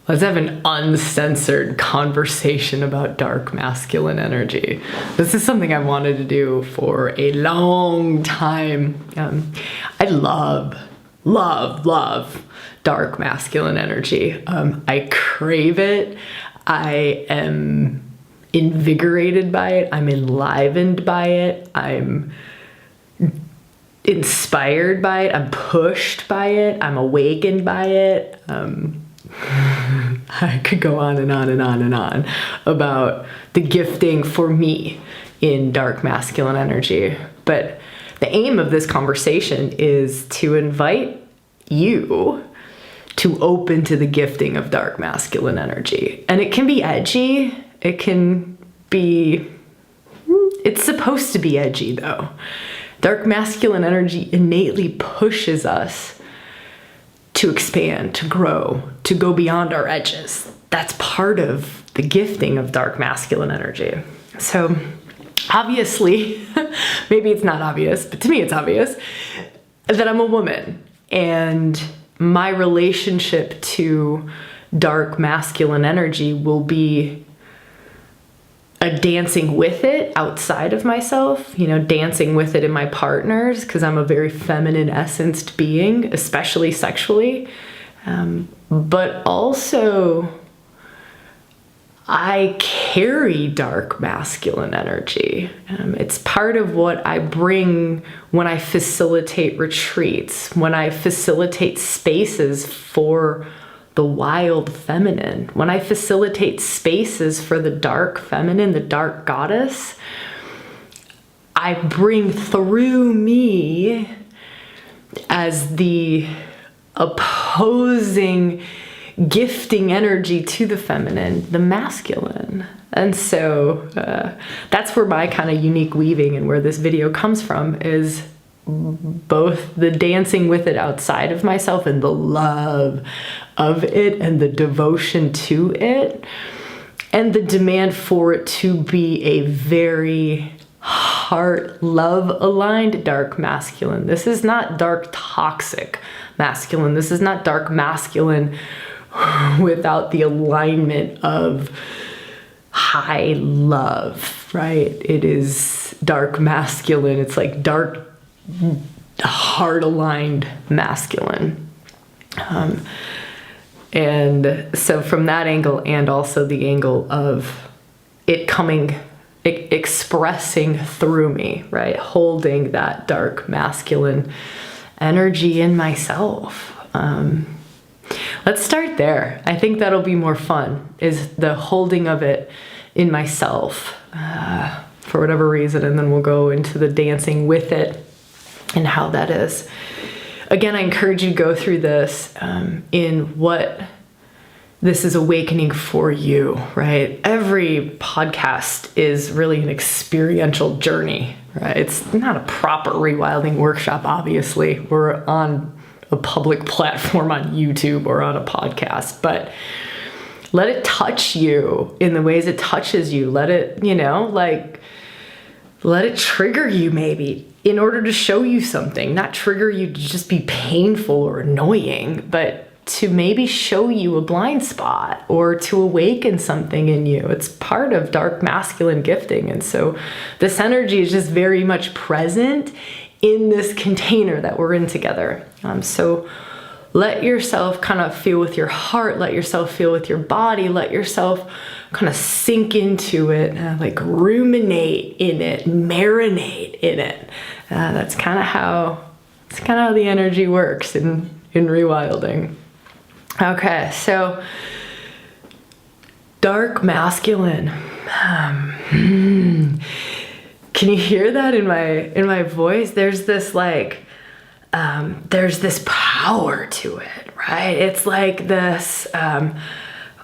Let's have an uncensored conversation about dark masculine energy. This is something I wanted to do for a long time. I love dark masculine energy. I crave it. I am invigorated by it. I'm enlivened by it. I'm inspired by it. I'm pushed by it. I'm awakened by it. I could go on and on and on and on about the gifting for me in dark masculine energy. But the aim of this conversation is to invite you to open to the gifting of dark masculine energy. And it can be edgy. It can be, it's supposed to be edgy though. Dark masculine energy innately pushes us to expand, to grow, to go beyond our edges. That's part of the gifting of dark masculine energy. So obviously, maybe it's not obvious, but to me it's obvious that I'm a woman, and my relationship to dark masculine energy will be a dancing with it outside of myself, dancing with it in my partners, because I'm a very feminine essenced being, especially sexually. But also I carry dark masculine energy. It's part of what I bring when I facilitate retreats, when I facilitate spaces for the wild feminine, when I facilitate spaces for the dark feminine, the dark goddess. I bring through me as the opposing gifting energy to the feminine, the masculine. And so that's where my kind of unique weaving and where this video comes from, is both the dancing with it outside of myself and the love of it and the devotion to it and the demand for it to be a very heart love aligned dark masculine. This is not dark toxic masculine. This is not dark masculine without the alignment of high love, right? It is dark masculine. It's like dark heart aligned masculine. And so from that angle, and also the angle of it coming, expressing through me, right? Holding that dark masculine energy in myself. Let's start there. I think that'll be more fun, is the holding of it in myself for whatever reason. And then we'll go into the dancing with it and how that is. Again, I encourage you to go through this in what this is awakening for you, right? Every podcast is really an experiential journey, right? It's not a proper rewilding workshop, obviously. We're on a public platform on YouTube or on a podcast, but let it touch you in the ways it touches you. Let it, let it trigger you maybe in order to show you something, not trigger you to just be painful or annoying, but to maybe show you a blind spot or to awaken something in you. It's part of dark masculine gifting. And so this energy is just very much present in this container that we're in together. So let yourself kind of feel with your heart, let yourself feel with your body, let yourself kind of sink into it, like ruminate in it, marinate in it. That's kind of how the energy works in ReWilding. Okay, so dark masculine. Can you hear that in my voice? There's this there's this power to it, right? It's like this,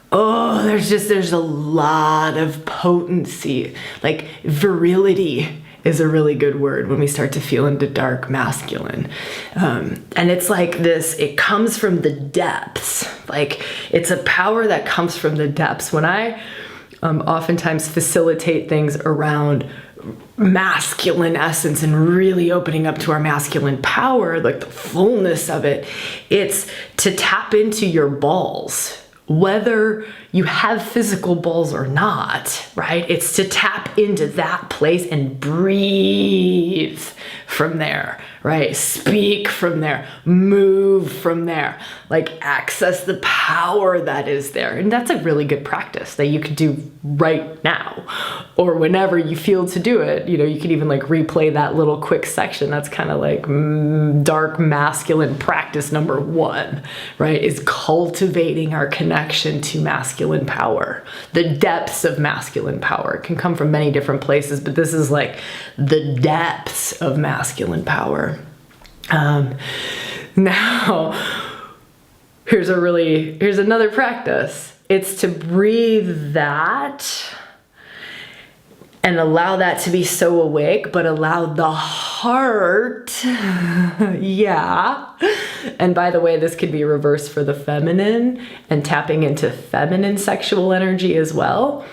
there's a lot of potency, like virility is a really good word when we start to feel into dark masculine. And it's like this, it comes from the depths. Like it's a power that comes from the depths. When I oftentimes facilitate things around masculine essence and really opening up to our masculine power, like the fullness of it, it's to tap into your balls whether you have physical balls or not, right? It's to tap into that place and breathe from there, right? Speak from there, move from there, like access the power that is there. And that's a really good practice that you could do right now or whenever you feel to do it. You know, you could even like replay that little quick section. That's kind of like dark masculine practice number 1, right? Is cultivating our connection to masculine power. The depths of masculine power. It can come from many different places, but this is like the depths of masculine power. Now, here's another practice. It's to breathe that and allow that to be so awake, but allow the heart, yeah. And by the way, this could be reversed for the feminine and tapping into feminine sexual energy as well,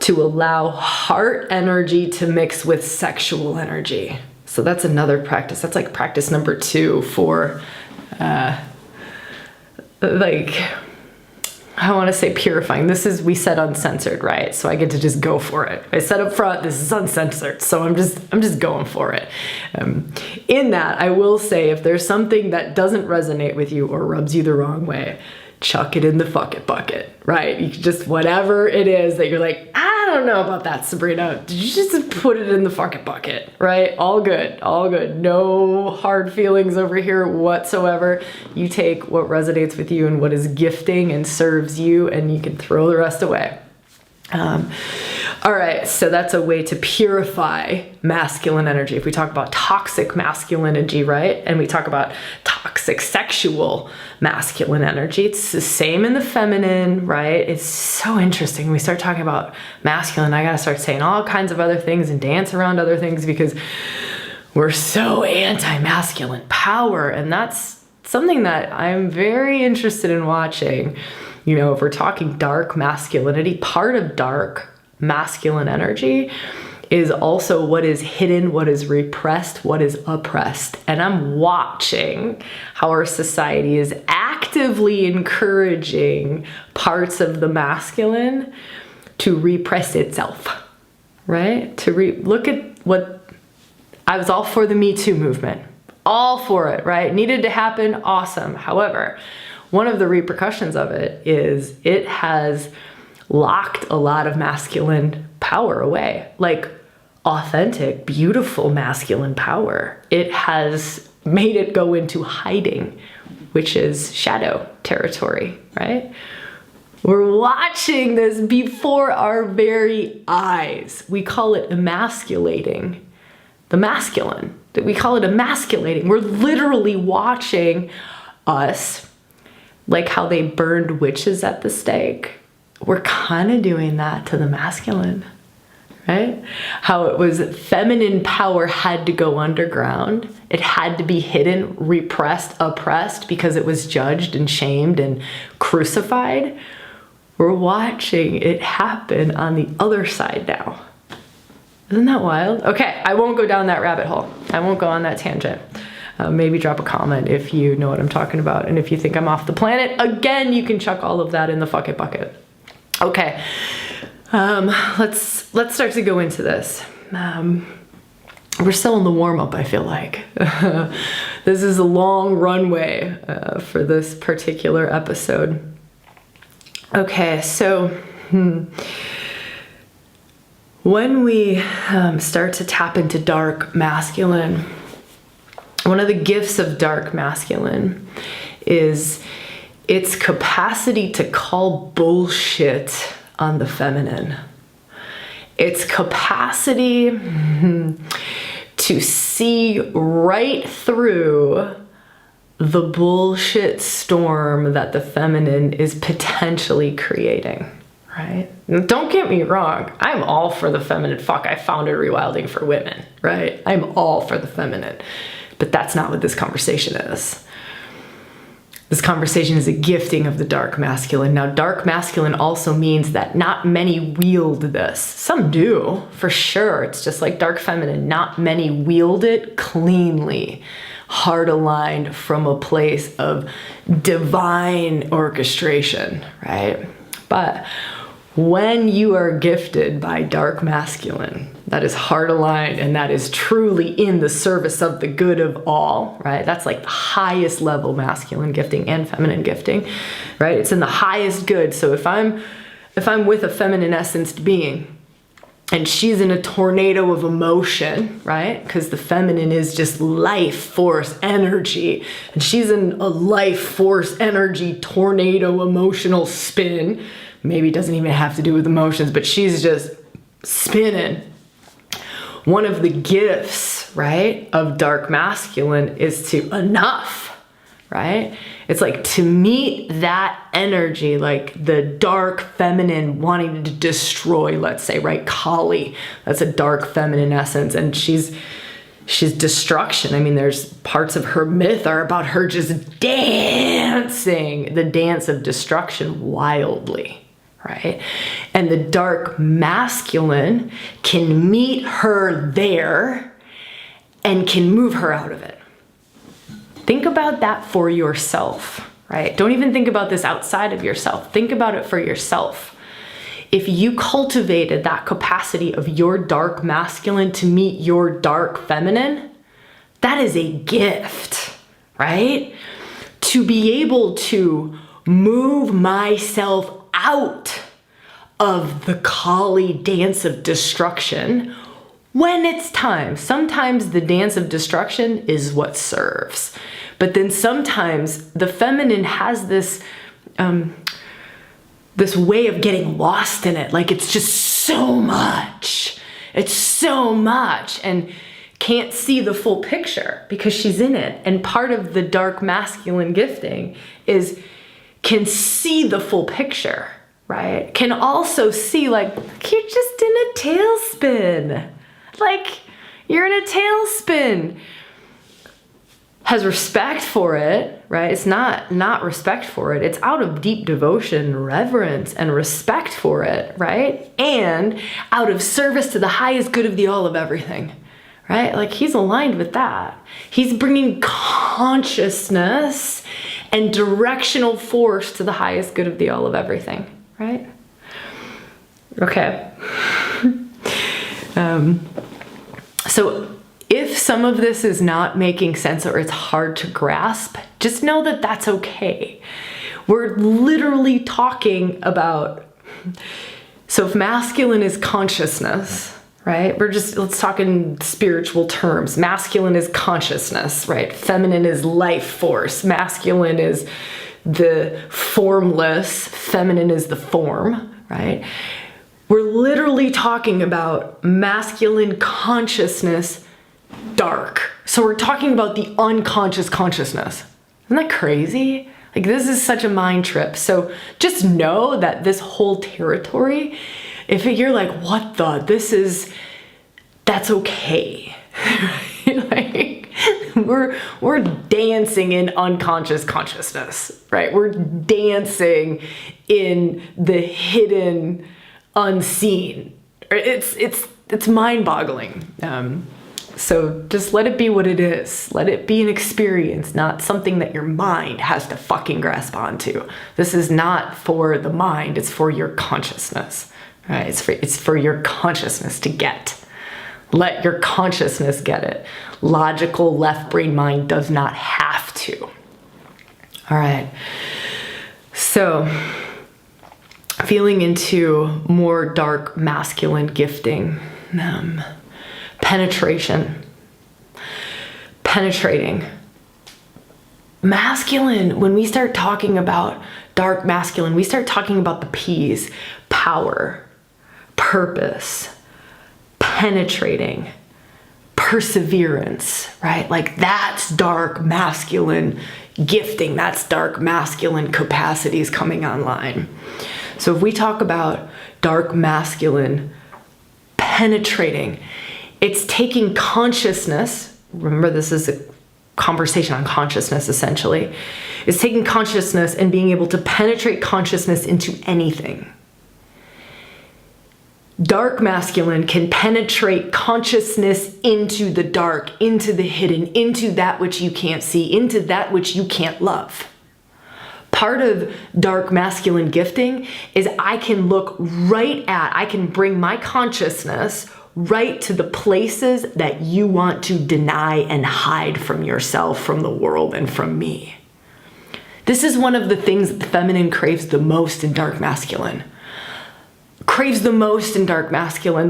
to allow heart energy to mix with sexual energy. So that's another practice. That's like practice number 2 for, I want to say purifying. We said uncensored, right? So I get to just go for it. I said up front, this is uncensored. So I'm just going for it. In that, I will say if there's something that doesn't resonate with you or rubs you the wrong way, chuck it in the fuck it bucket, right? You can just, whatever it is that you're like, I don't know about that, Sabrina. Did you just put it in the fuck it bucket, right? All good, all good. No hard feelings over here whatsoever. You take what resonates with you and what is gifting and serves you, and you can throw the rest away. All right, so that's a way to purify masculine energy. If we talk about toxic masculine energy, right? And we talk about toxic sexual masculine energy, it's the same in the feminine, right? It's so interesting. We start talking about masculine, I gotta start saying all kinds of other things and dance around other things because we're so anti-masculine power. And that's something that I'm very interested in watching. You know, if we're talking dark masculinity, part of dark masculine energy is also what is hidden, what is repressed, what is oppressed. And I'm watching how our society is actively encouraging parts of the masculine to repress itself, right? Look at what, I was all for the Me Too movement, all for it, right? Needed to happen, awesome. However, one of the repercussions of it is it has locked a lot of masculine power away, like authentic, beautiful masculine power. It has made it go into hiding, which is shadow territory, right? We're watching this before our very eyes. We call it emasculating the masculine. We call it emasculating. We're literally watching us, like how they burned witches at the stake. We're kind of doing that to the masculine, right? How it was feminine power had to go underground. It had to be hidden, repressed, oppressed because it was judged and shamed and crucified. We're watching it happen on the other side now. Isn't that wild? Okay, I won't go down that rabbit hole. I won't go on that tangent. Maybe drop a comment if you know what I'm talking about. And if you think I'm off the planet, again, you can chuck all of that in the fuck it bucket. Okay, let's start to go into this. We're still in the warm-up, I feel like. This is a long runway for this particular episode. Okay, so when we start to tap into dark masculine, one of the gifts of dark masculine is its capacity to call bullshit on the feminine. Its capacity to see right through the bullshit storm that the feminine is potentially creating, right? Don't get me wrong. I'm all for the feminine. Fuck, I founded ReWilding for women, right? I'm all for the feminine. But that's not what this conversation is. This conversation is a gifting of the dark masculine. Now, dark masculine also means that not many wield this. Some do, for sure. It's just like dark feminine. Not many wield it cleanly, heart aligned from a place of divine orchestration, right? But when you are gifted by dark masculine, that is heart aligned and that is truly in the service of the good of all, right? That's like the highest level masculine gifting and feminine gifting, right? It's in the highest good. So if I'm with a feminine essenced being and she's in a tornado of emotion, right? Because the feminine is just life force energy, and she's in a life force energy tornado emotional spin. Maybe it doesn't even have to do with emotions, but she's just spinning. One of the gifts, right, of dark masculine is to enough, right? It's like to meet that energy, like the dark feminine wanting to destroy, let's say, right? Kali, that's a dark feminine essence, and she's destruction. I mean, there's parts of her myth are about her just dancing, the dance of destruction wildly. Right? And the dark masculine can meet her there and can move her out of it. Think about that for yourself, right? Don't even think about this outside of yourself. Think about it for yourself. If you cultivated that capacity of your dark masculine to meet your dark feminine, that is a gift, right? To be able to move myself out of the Kali dance of destruction when it's time. Sometimes the dance of destruction is what serves. But then sometimes the feminine has this way of getting lost in it. Like it's just so much. It's so much. And can't see the full picture because she's in it. And part of the dark masculine gifting is can see the full picture, right? Can also see like, you're just in a tailspin. Like, you're in a tailspin. Has respect for it, right? It's not respect for it. It's out of deep devotion, reverence, and respect for it, right? And out of service to the highest good of the all of everything, right? Like he's aligned with that. He's bringing consciousness and directional force to the highest good of the all of everything, right? Okay. So if some of this is not making sense or it's hard to grasp, just know that that's okay. We're literally talking about, so if masculine is consciousness, right? Let's talk in spiritual terms. Masculine is consciousness, right? Feminine is life force. Masculine is the formless. Feminine is the form, right? We're literally talking about masculine consciousness, dark. So we're talking about the unconscious consciousness. Isn't that crazy? Like this is such a mind trip. So just know that this whole territory, if you're like, what the, that's okay. Like we're dancing in unconscious consciousness, right? We're dancing in the hidden, unseen. It's mind-boggling. So just let it be what it is. Let it be an experience, not something that your mind has to fucking grasp onto. This is not for the mind, it's for your consciousness. Right? It's for your consciousness to get. Let your consciousness get it. Logical left brain mind does not have to. All right. So feeling into more dark masculine gifting, penetration, penetrating. Masculine, when we start talking about dark masculine, we start talking about the P's, power, purpose, penetrating, perseverance, right? Like that's dark masculine gifting, that's dark masculine capacities coming online. So if we talk about dark masculine penetrating, it's taking consciousness, remember this is conversation on consciousness, essentially, is taking consciousness and being able to penetrate consciousness into anything. Dark masculine can penetrate consciousness into the dark, into the hidden, into that which you can't see, into that which you can't love. Part of dark masculine gifting is I can I can bring my consciousness right to the places that you want to deny and hide from yourself, from the world, and from me. This is one of the things that the feminine craves the most in dark masculine.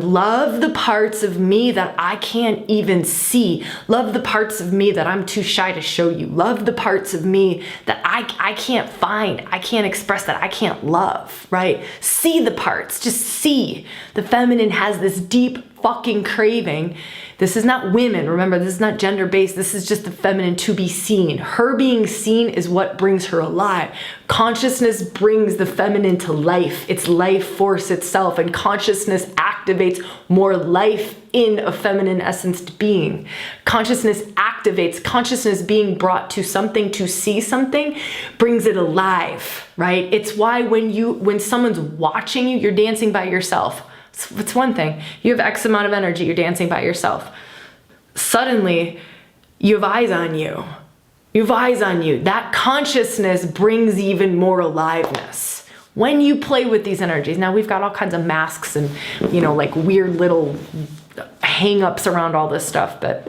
Love the parts of me that I can't even see. Love the parts of me that I'm too shy to show you. Love the parts of me that I can't find. I can't express, that I can't love, right? See the parts, just see. The feminine has this deep fucking craving. This is not women, remember, this is not gender-based. This is just the feminine to be seen. Her being seen is what brings her alive. Consciousness brings the feminine to life. It's life force itself, and consciousness activates more life in a feminine essenced being. Consciousness activates, consciousness being brought to something, to see something, brings it alive, right? It's why when someone's watching you, you're dancing by yourself. It's one thing. You have X amount of energy, you're dancing by yourself. Suddenly, you have eyes on you. You have eyes on you. That consciousness brings even more aliveness. When you play with these energies, now we've got all kinds of masks and, like weird little hang-ups around all this stuff, but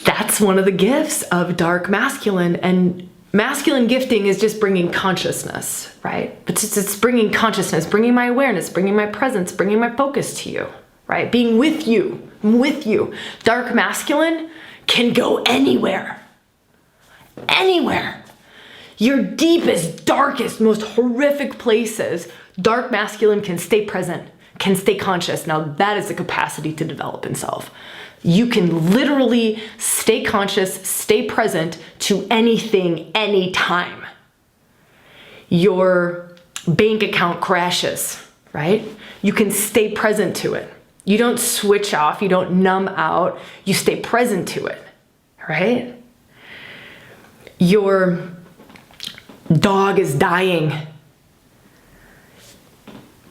that's one of the gifts of dark masculine. And masculine gifting is just bringing consciousness, right? It's bringing consciousness, bringing my awareness, bringing my presence, bringing my focus to you, right? Being with you, I'm with you. Dark masculine can go anywhere, anywhere. Your deepest, darkest, most horrific places, dark masculine can stay present, can stay conscious. Now that is the capacity to develop in self. You can literally stay conscious, stay present to anything, anytime. Your bank account crashes, right? You can stay present to it. You don't switch off, you don't numb out, you stay present to it, right? Your dog is dying.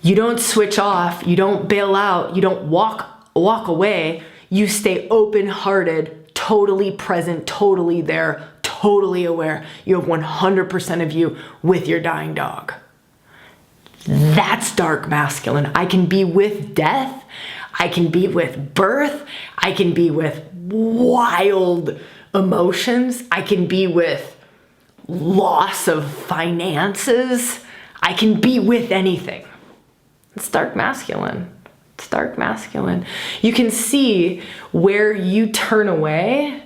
You don't switch off, you don't bail out, you don't walk away. You stay open-hearted, totally present, totally there, totally aware. You have 100% of you with your dying dog. That's dark masculine. I can be with death. I can be with birth. I can be with wild emotions. I can be with loss of finances. I can be with anything. It's dark masculine. It's dark masculine. You can see where you turn away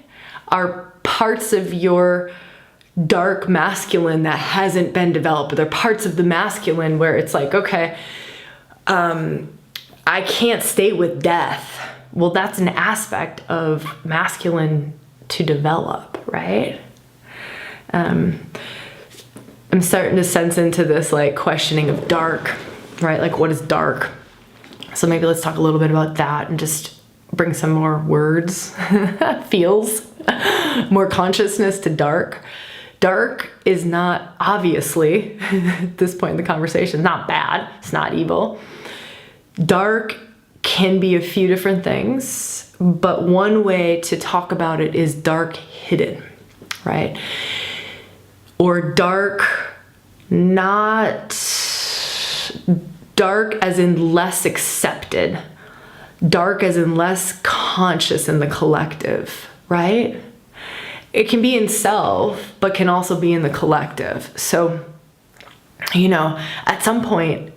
are parts of your dark masculine that hasn't been developed. They're parts of the masculine where it's like, okay, I can't stay with death. Well, that's an aspect of masculine to develop, right? I'm starting to sense into this like questioning of dark, right? Like, what is dark? So maybe let's talk a little bit about that and just bring some more words, feels, more consciousness to dark. Dark is not, obviously, at this point in the conversation, not bad. It's not evil. Dark can be a few different things, but one way to talk about it is dark hidden, right? Or dark, not dark as in less accepted, dark as in less conscious in the collective, right? It can be in self, but can also be in the collective. So, at some point,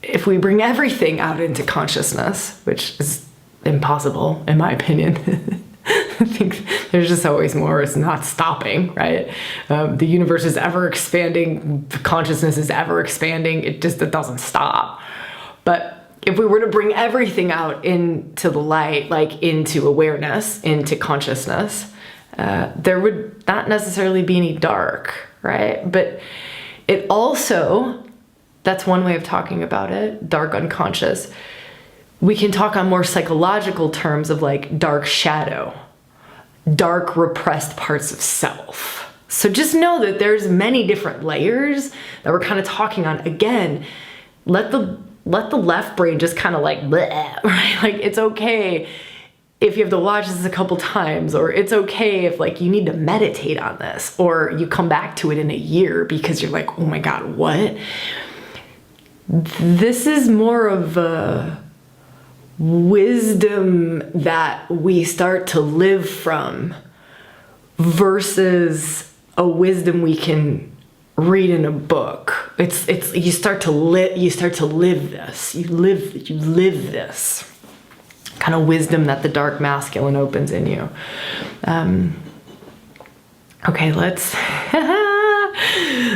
if we bring everything out into consciousness, which is impossible, in my opinion, I think there's just always more. It's not stopping, right? The universe is ever expanding. Consciousness is ever expanding. It doesn't stop. But if we were to bring everything out into the light, like into awareness, into consciousness, there would not necessarily be any dark, right? But it also, that's one way of talking about it, dark unconscious. We can talk on more psychological terms of like dark shadow, dark repressed parts of self. So just know that there's many different layers that we're kind of talking on. Again, let the left brain just kind of like, bleh, right? Like, it's okay if you have to watch this a couple times, or it's okay if like you need to meditate on this, or you come back to it in a year because you're like, oh my God, what? This is more of a wisdom that we start to live from versus a wisdom we can read in a book. It's you start to live this. You live this kind of wisdom that the dark masculine opens in you. Okay, let's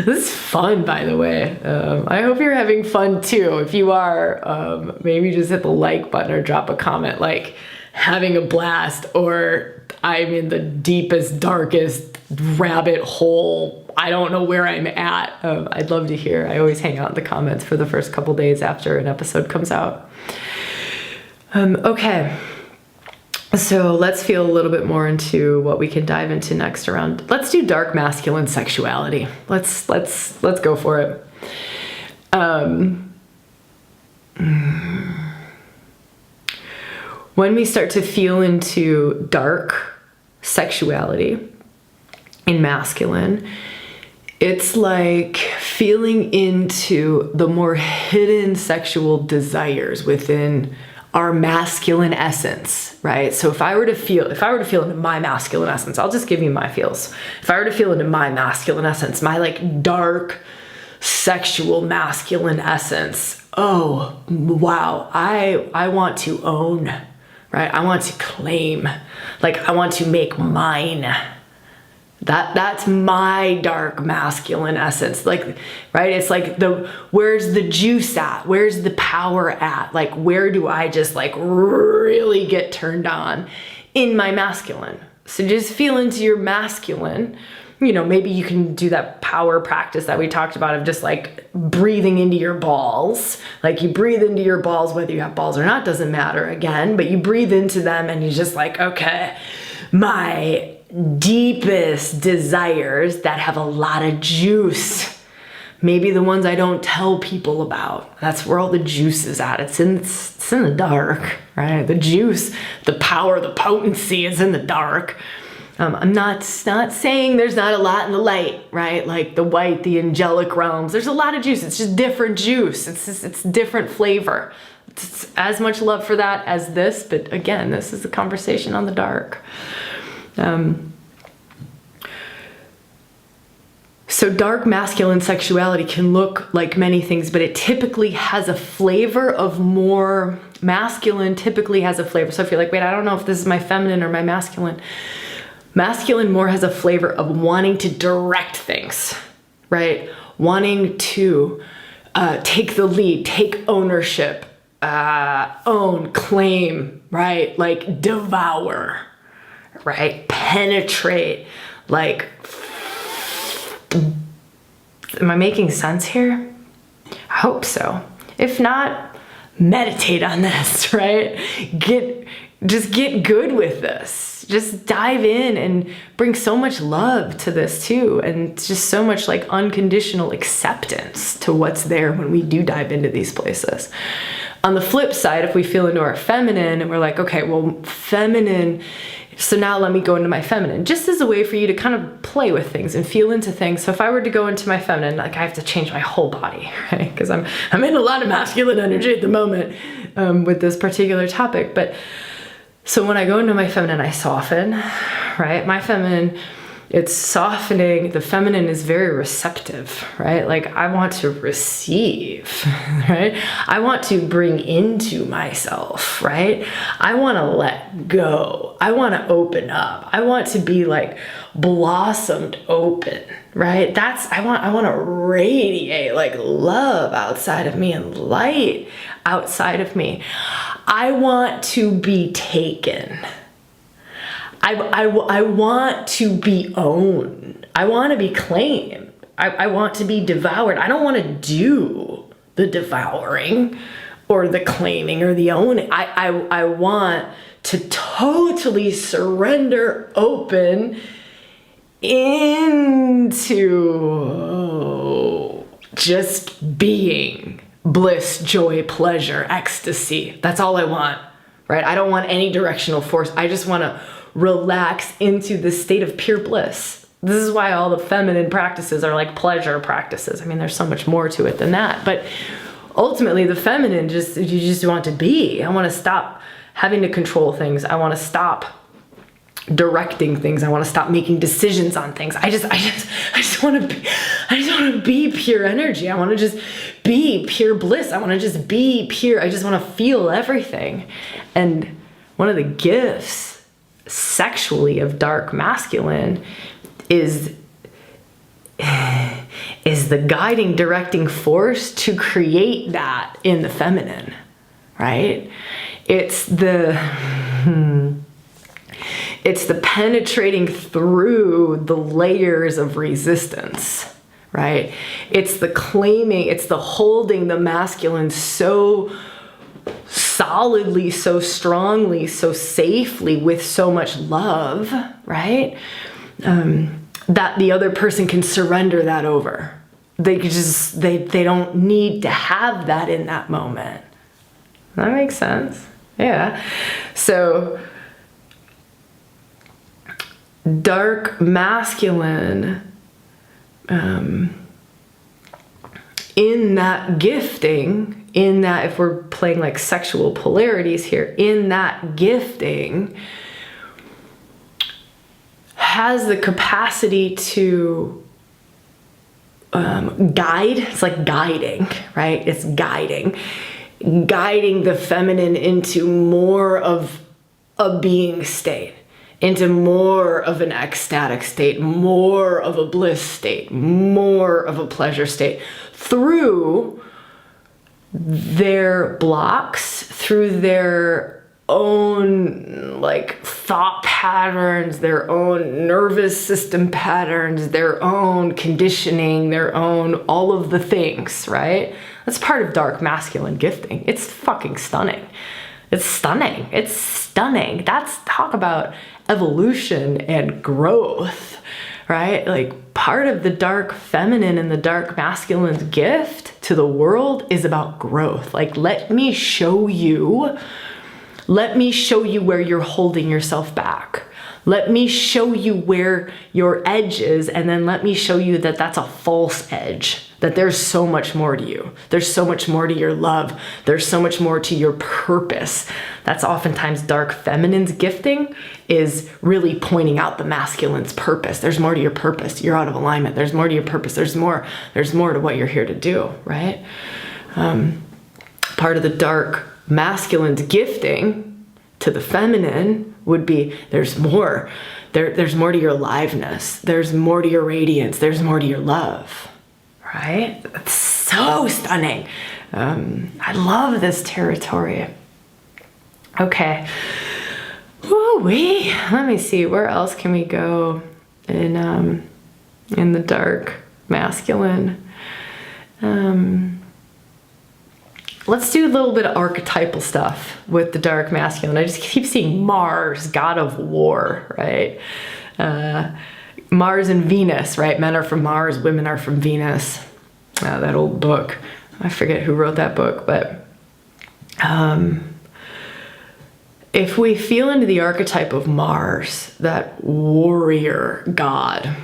this is fun, by the way. I hope you're having fun too. If you are, maybe just hit the like button or drop a comment like having a blast, or I'm in the deepest, darkest rabbit hole. I don't know where I'm at. I'd love to hear. I always hang out in the comments for the first couple days after an episode comes out. Okay. So let's feel a little bit more into what we can dive into next around. Let's do dark masculine sexuality. Let's go for it. When we start to feel into dark sexuality in masculine, it's like feeling into the more hidden sexual desires within our masculine essence, right? So if I were to feel into my masculine essence, I'll just give you my feels. If I were to feel into my masculine essence, my like dark sexual masculine essence, oh wow, I want to own, right? I want to claim, like I want to make mine. That's my dark masculine essence. Like, right? It's like where's the juice at? Where's the power at? Like, where do I just like really get turned on in my masculine? So just feel into your masculine. You know, maybe you can do that power practice that we talked about of just like breathing into your balls. Like you breathe into your balls, whether you have balls or not, doesn't matter again, but you breathe into them and you just like, okay, my deepest desires that have a lot of juice, maybe the ones I don't tell people about. That's where all the juice is at. It's in the dark, right? The juice, the power, the potency is in the dark. I'm not saying there's not a lot in the light, right? Like the white, the angelic realms. There's a lot of juice. It's just different juice. It's different flavor. It's as much love for that as this, but again, this is a conversation on the dark. So dark masculine sexuality can look like many things, but it typically has a flavor of more masculine, typically has a flavor. So if you're like, wait, I don't know if this is my feminine or my masculine. Masculine more has a flavor of wanting to direct things, right? Wanting to take the lead, take ownership, own, claim, right? Like devour, right? Penetrate, like, am I making sense here? I hope so. If not, meditate on this, right? Just get good with this. Just dive in and bring so much love to this too. And just so much like unconditional acceptance to what's there when we do dive into these places. On the flip side, if we feel into our feminine and we're like, okay, well, feminine, so now let me go into my feminine, just as a way for you to kind of play with things and feel into things. So if I were to go into my feminine, like I have to change my whole body, right? Because I'm in a lot of masculine energy at the moment with this particular topic. But so when I go into my feminine, I soften, right? My feminine, it's softening. The feminine is very receptive, right? Like I want to receive, right? I want to bring into myself, right? I want to let go. I want to open up. I want to be like blossomed open, right? I want to radiate like love outside of me and light outside of me. I want to be taken. I want to be owned. I want to be claimed. I want to be devoured. I don't want to do the devouring. or the claiming or the owning. I want to totally surrender open into just being bliss, joy, pleasure, ecstasy. That's all I want, right? I don't want any directional force. I just want to relax into this state of pure bliss. This is why all the feminine practices are like pleasure practices. I mean, there's so much more to it than that, but ultimately the feminine you just want to be. I want to stop having to control things. I want to stop directing things. I want to stop making decisions on things. I just want to be pure energy. I want to just be pure bliss. I want to just be pure. I just want to feel everything. And one of the gifts sexually of dark masculine is the guiding, directing force to create that in the feminine, right? It's the penetrating through the layers of resistance, right? It's the claiming, it's the holding the masculine so solidly, so strongly, so safely, with so much love, right? That the other person can surrender that over. They don't need to have that in that moment. That makes sense. Yeah. So dark masculine, in that gifting, in that, if we're playing like sexual polarities here, in that gifting has the capacity to guide. It's like guiding, right? It's guiding the feminine into more of a being state, into more of an ecstatic state, more of a bliss state, more of a pleasure state, through their blocks, through their own like thought patterns, their own nervous system patterns, their own conditioning, their own all of the things, right? That's part of dark masculine gifting. It's fucking stunning. It's stunning. It's stunning. That's, talk about evolution and growth, right? Like, part of the dark feminine and the dark masculine's gift to the world is about growth. Like, let me show you where you're holding yourself back. Let me show you where your edge is, and then let me show you that that's a false edge, that there's so much more to you. There's so much more to your love. There's so much more to your purpose. That's oftentimes dark feminine's gifting, is really pointing out the masculine's purpose. There's more to your purpose. You're out of alignment. There's more to your purpose. There's more to what you're here to do, right? Part of the dark masculine's gifting to the feminine would be, there's more. There's more to your aliveness. There's more to your radiance. There's more to your love, right? That's so stunning. I love this territory. Okay. Woo-wee. Let me see, where else can we go in the dark masculine? Let's do a little bit of archetypal stuff with the dark masculine. I just keep seeing Mars, god of war, right? Mars and Venus, right? Men are from Mars, women are from Venus. That old book. I forget who wrote that book, but if we feel into the archetype of Mars, that warrior god,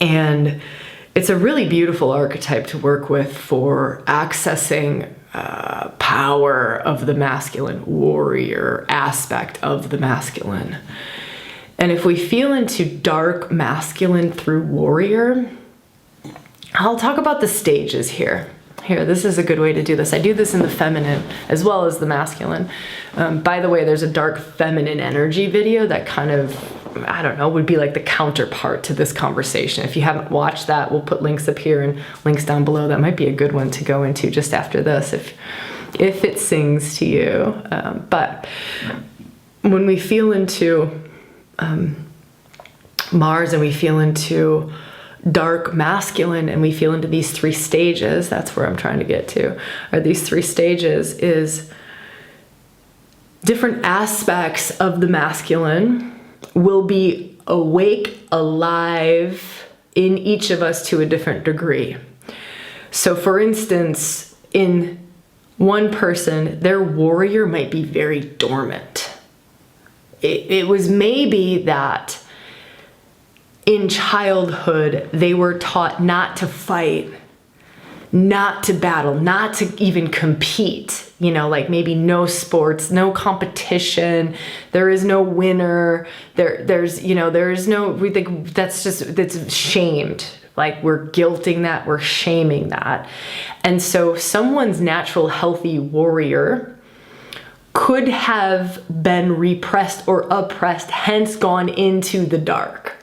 and it's a really beautiful archetype to work with for accessing power of the masculine, warrior aspect of the masculine. And if we feel into dark masculine through warrior, I'll talk about the stages here. Here, this is a good way to do this. I do this in the feminine as well as the masculine. By the way, there's a dark feminine energy video that kind of, I don't know, would be like the counterpart to this conversation. If you haven't watched that, we'll put links up here and links down below. That might be a good one to go into just after this if it sings to you. But when we feel into Mars and we feel into dark masculine and we feel into these 3 stages, that's where I'm trying to get to, are these 3 stages, is different aspects of the masculine will be awake, alive in each of us to a different degree. So for instance, in one person, their warrior might be very dormant. It was maybe that in childhood, they were taught not to fight, not to battle, not to even compete. You know, like maybe no sports, no competition, there is no winner, there's no, we think that's shamed. Like we're guilting that, we're shaming that. And so someone's natural healthy warrior could have been repressed or oppressed, hence gone into the dark,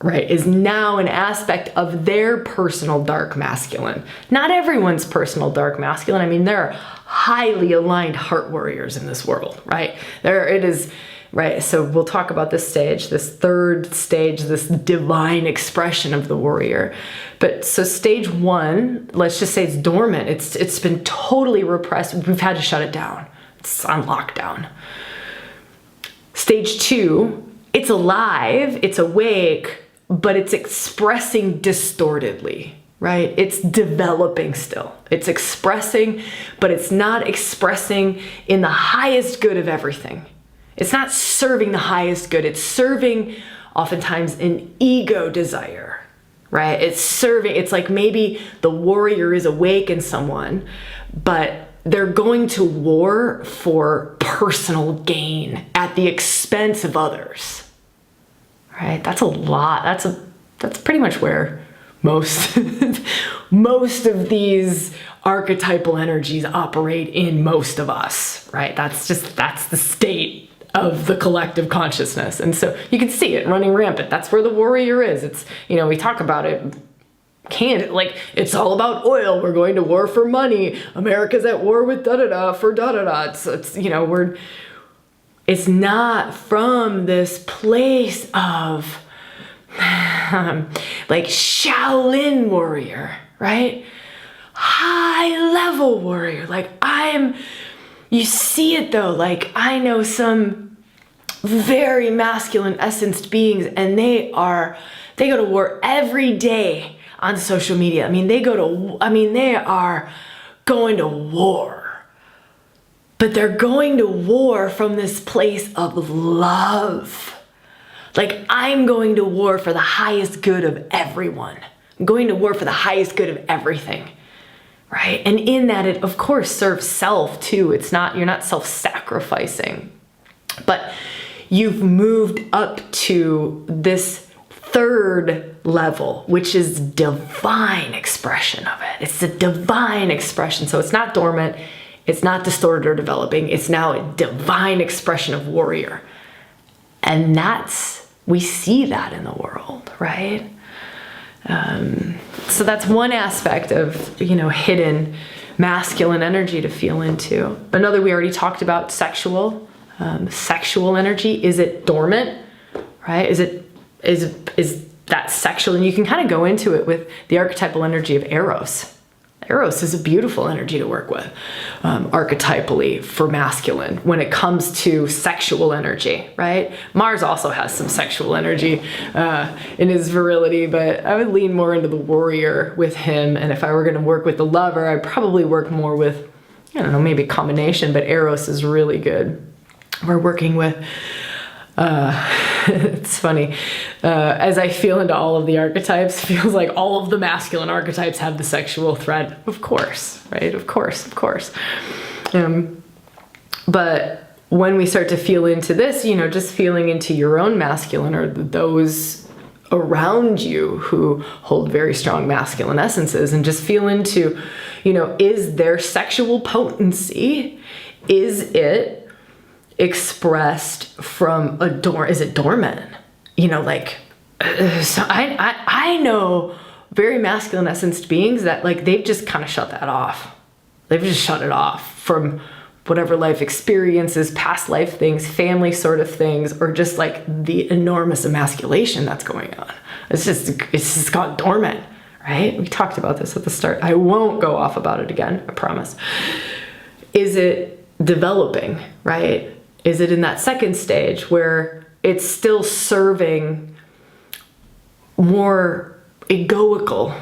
right? Is now an aspect of their personal dark masculine. Not everyone's personal dark masculine. I mean, there are highly aligned heart warriors in this world, right? There it is. Right, so we'll talk about this stage, this 3rd stage, this divine expression of the warrior. But so stage 1, let's just say it's dormant. It's been totally repressed. We've had to shut it down. It's on lockdown. Stage 2, it's alive, it's awake, but it's expressing distortedly, right? It's developing still. It's expressing, but it's not expressing in the highest good of everything. It's not serving the highest good. It's serving oftentimes an ego desire, right? It's like maybe the warrior is awake in someone, but they're going to war for personal gain at the expense of others, right? That's a lot. That's pretty much where most of these archetypal energies operate in most of us, right? That's the state of the collective consciousness. And so you can see it running rampant. That's where the warrior is. It's, we talk about it like it's all about oil. We're going to war for money. America's at war with da-da-da for da-da-da. It's not from this place of like Shaolin warrior, right? High level warrior. Like you see it though, like I know some very masculine essenced beings and they go to war every day on social media. They are going to war, but they're going to war from this place of love. Like I'm going to war for the highest good of everyone. I'm going to war for the highest good of everything. Right? And in that, it of course serves self too. You're not self-sacrificing, but you've moved up to this 3rd level, which is divine expression of it. It's the divine expression. So it's not dormant. It's not distorted or developing. It's now a divine expression of warrior. And we see that in the world, right? So that's one aspect of, hidden masculine energy to feel into. Another we already talked about, sexual energy. Is it dormant, right? Is that sexual? And you can kind of go into it with the archetypal energy of Eros. Eros is a beautiful energy to work with, archetypally for masculine when it comes to sexual energy, right? Mars also has some sexual energy in his virility, but I would lean more into the warrior with him. And if I were going to work with the lover, I'd probably work more with, maybe a combination, but Eros is really good. We're working with it's funny, as I feel into all of the archetypes, feels like all of the masculine archetypes have the sexual thread, of course, right? Of course. But when we start to feel into this, just feeling into your own masculine or those around you who hold very strong masculine essences, and just feel into, is their sexual potency, is it expressed from is it dormant? So I know very masculine essenced beings that they've just kind of shut that off. They've just shut it off from whatever life experiences, past life things, family sort of things, or just like the enormous emasculation that's going on. It's just gone dormant, right? We talked about this at the start. I won't go off about it again, I promise. Is it developing, right? Is it in that second stage where it's still serving more egoical,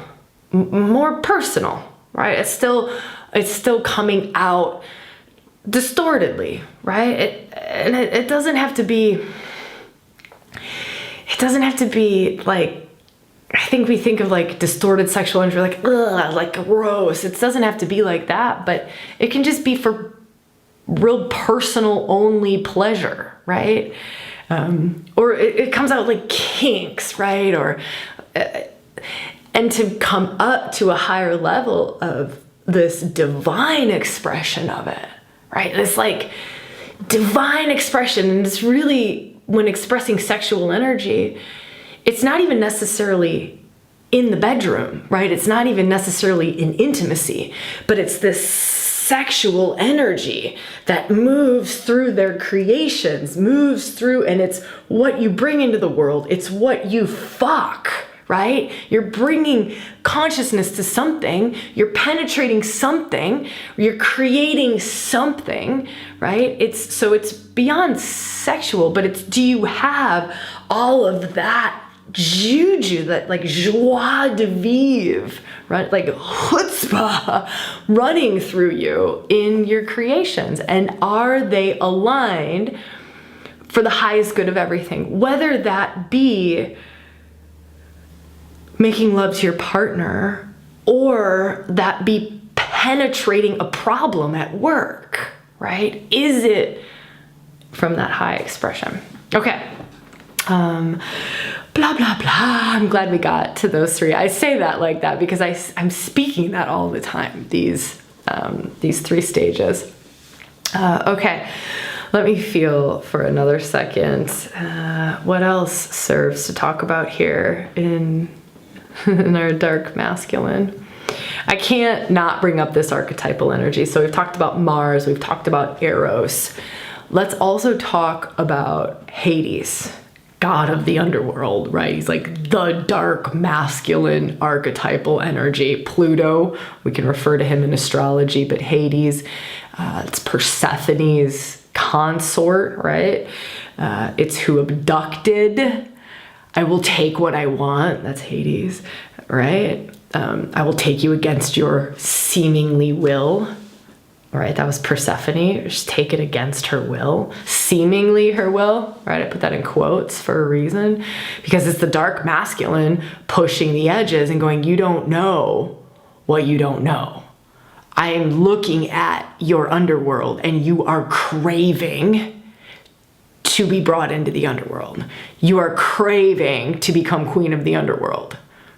more personal, right? It's still coming out distortedly, right? It doesn't have to be like, I think we think of like distorted sexual energy, like, ugh, like gross. It doesn't have to be like that, but it can just be for real personal only pleasure, right? Or it comes out like kinks, right? Or, and to come up to a higher level of this divine expression of it, right? It's like divine expression. And it's really, when expressing sexual energy, it's not even necessarily in the bedroom, right? It's not even necessarily in intimacy, but it's this sexual energy that moves through their creations, moves through, and it's what you bring into the world. It's what you fuck, right? You're bringing consciousness to something, you're penetrating something, you're creating something, right? It's beyond sexual, but it's, do you have all of that juju, that like joie de vivre, right? Like chutzpah running through you in your creations? And are they aligned for the highest good of everything? Whether that be making love to your partner, or that be penetrating a problem at work, right? Is it from that high expression? Okay. Blah, blah, blah. I'm glad we got to those three. I say that like that because I'm speaking that all the time, these three stages. Okay. Let me feel for another second. What else serves to talk about here in our dark masculine? I can't not bring up this archetypal energy. So we've talked about Mars, we've talked about Eros. Let's also talk about Hades, god of the underworld, right? He's like the dark masculine archetypal energy. Pluto, we can refer to him in astrology, but Hades, it's Persephone's consort, right? It's who abducted. I will take what I want. That's Hades, right? I will take you against your seemingly will, right? That was Persephone. Just take it against her will, seemingly her will, right? I put that in quotes for a reason, because it's the dark masculine pushing the edges and going, you don't know what you don't know. I am looking at your underworld and you are craving to be brought into the underworld. You are craving to become queen of the underworld,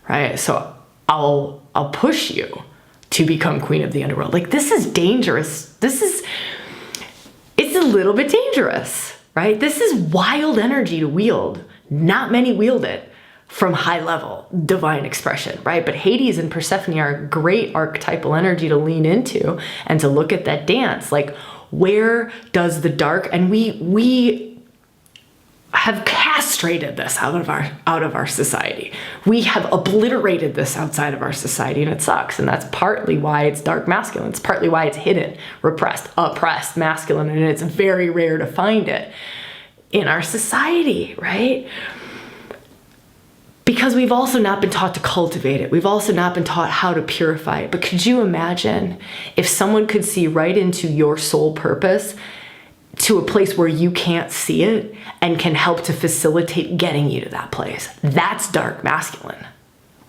right? So I'll push you to become queen of the underworld. Like, this is dangerous. It's a little bit dangerous, right? This is wild energy to wield. Not many wield it from high level divine expression, right? But Hades and Persephone are great archetypal energy to lean into and to look at that dance. Like, where does the dark, and we have castrated this out of our society. We have obliterated this outside of our society, and it sucks. And that's partly why it's dark masculine. It's partly why it's hidden, repressed, oppressed masculine, and it's very rare to find it in our society, right? Because we've also not been taught to cultivate it. We've also not been taught how to purify it. But could you imagine if someone could see right into your soul purpose to a place where you can't see it and can help to facilitate getting you to that place? That's dark masculine.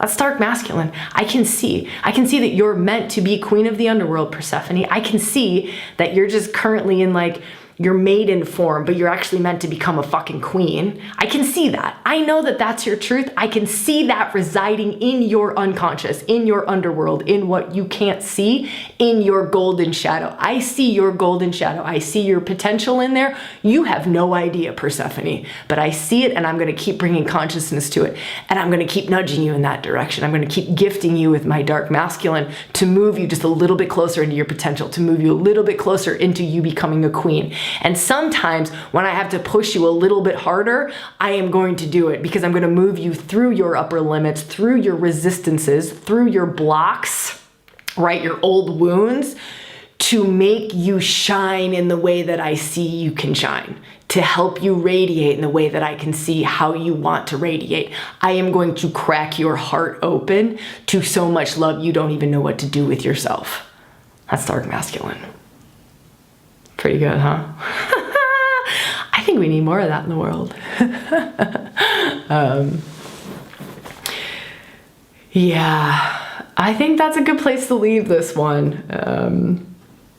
That's dark masculine. I can see that you're meant to be queen of the underworld, Persephone. I can see that you're just currently in like your maiden form, but you're actually meant to become a fucking queen. I can see that. I know that that's your truth. I can see that residing in your unconscious, in your underworld, in what you can't see, in your golden shadow. I see your golden shadow. I see your potential in there. You have no idea, Persephone, but I see it, and I'm going to keep bringing consciousness to it, and I'm going to keep nudging you in that direction. I'm going to keep gifting you with my dark masculine to move you just a little bit closer into your potential, to move you a little bit closer into you becoming a queen. And sometimes when I have to push you a little bit harder, I am going to do it, because I'm going to move you through your upper limits, through your resistances, through your blocks, right? Your old wounds, to make you shine in the way that I see you can shine, to help you radiate in the way that I can see how you want to radiate. I am going to crack your heart open to so much love you don't even know what to do with yourself. That's dark masculine. Pretty good, huh? I think we need more of that in the world. Yeah, I think that's a good place to leave this one.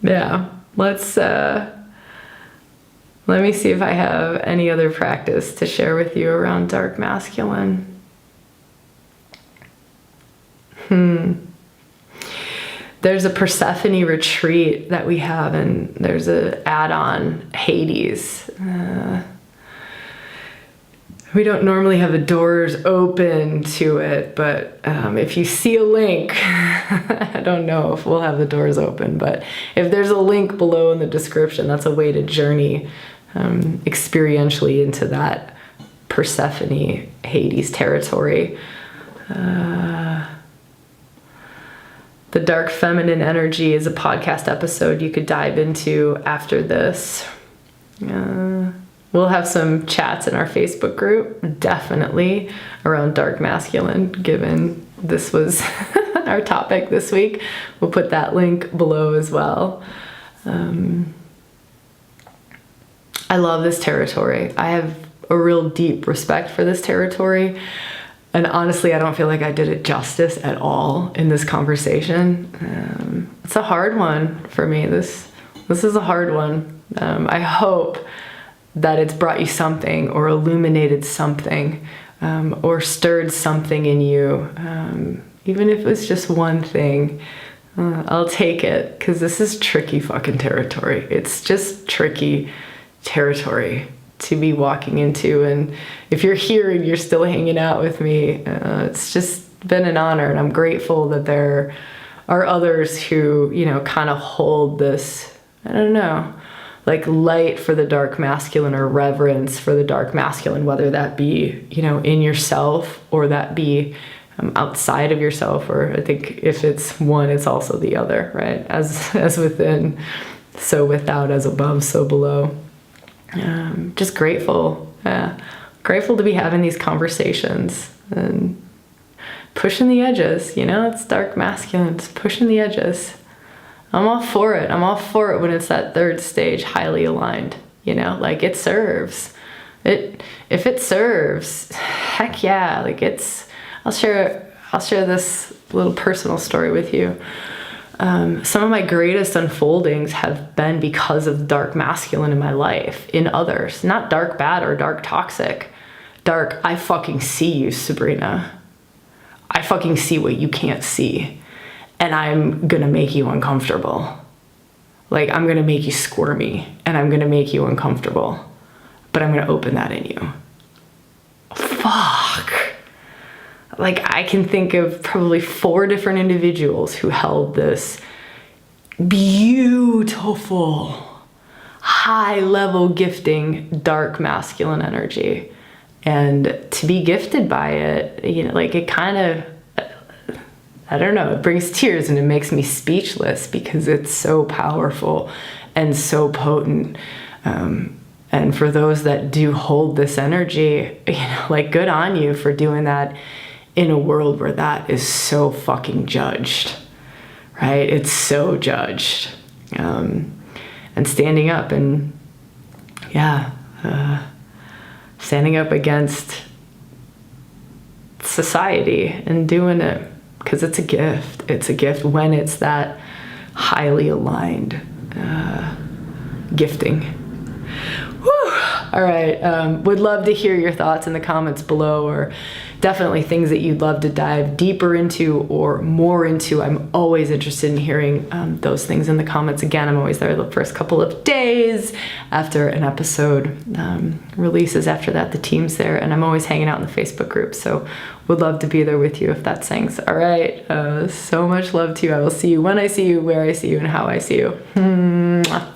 Yeah, let me see if I have any other practice to share with you around dark masculine. There's a Persephone retreat that we have, and there's an add-on, Hades. We don't normally have the doors open to it, but if you see a link, I don't know if we'll have the doors open, but if there's a link below in the description, that's a way to journey experientially into that Persephone Hades territory. The Dark Feminine Energy is a podcast episode you could dive into after this. We'll have some chats in our Facebook group, definitely, around dark masculine, given this was our topic this week. We'll put that link below as well. I love this territory. I have a real deep respect for this territory. And honestly, I don't feel like I did it justice at all in this conversation. It's a hard one for me. This is a hard one. I hope that it's brought you something, or illuminated something, or stirred something in you. Even if it's just one thing, I'll take it, because this is tricky fucking territory. It's just tricky territory to be walking into. And if you're here and you're still hanging out with me, it's just been an honor, and I'm grateful that there are others who, kind of hold this, I don't know, like light for the dark masculine, or reverence for the dark masculine, whether that be, in yourself, or that be outside of yourself, or I think if it's one, it's also the other, right? As within, so without, as above, so below. Just grateful, grateful to be having these conversations and pushing the edges. It's dark masculine, it's pushing the edges. I'm all for it. I'm all for it when it's that third stage, highly aligned. Like it serves. If it serves, heck yeah. Like I'll share this little personal story with you. Some of my greatest unfoldings have been because of dark masculine in my life, in others. Not dark bad or dark toxic. Dark, I fucking see you, Sabrina. I fucking see what you can't see. And I'm gonna make you uncomfortable. Like, I'm gonna make you squirmy, and I'm gonna make you uncomfortable. But I'm gonna open that in you. Fuck. Like, I can think of probably 4 different individuals who held this beautiful, high-level gifting, dark masculine energy. And to be gifted by it, like it kind of, I don't know, it brings tears and it makes me speechless, because it's so powerful and so potent. And for those that do hold this energy, like good on you for doing that in a world where that is so fucking judged, right? It's so judged. And standing up and, standing up against society and doing it, because it's a gift. It's a gift when it's that highly aligned gifting. Whew. All right. Would love to hear your thoughts in the comments below, or definitely things that you'd love to dive deeper into or more into. I'm always interested in hearing those things in the comments. Again, I'm always there the first couple of days after an episode releases. After that, the team's there, and I'm always hanging out in the Facebook group. So would love to be there with you if that sings. All right. So much love to you. I will see you when I see you, where I see you, and how I see you. Mwah.